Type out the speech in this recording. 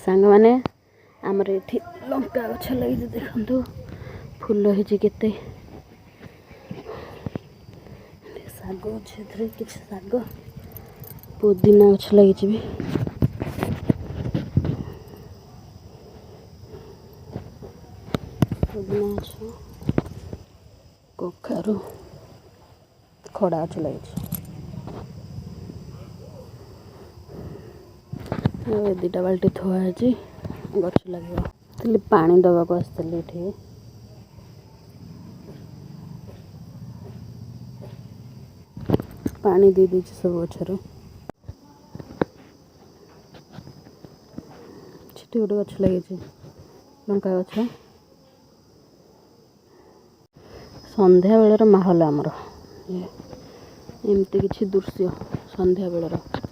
सांग माने आमर ये लंका गछ लगी देखु फूल होती केते साग अच्छे कि साग पुदीना गछ लगी भी पुदीना गछ कखारू खड़ा गछ लगी दुटा बाल्टी थुआई गछ लगे पानी दबा को आसती ये पानी दे दी सब गचर छिटी गोटे गछ लगी लंका गछ संध्या बेलर माहौल आमर एमती किसी दृश्य संध्या बेलर।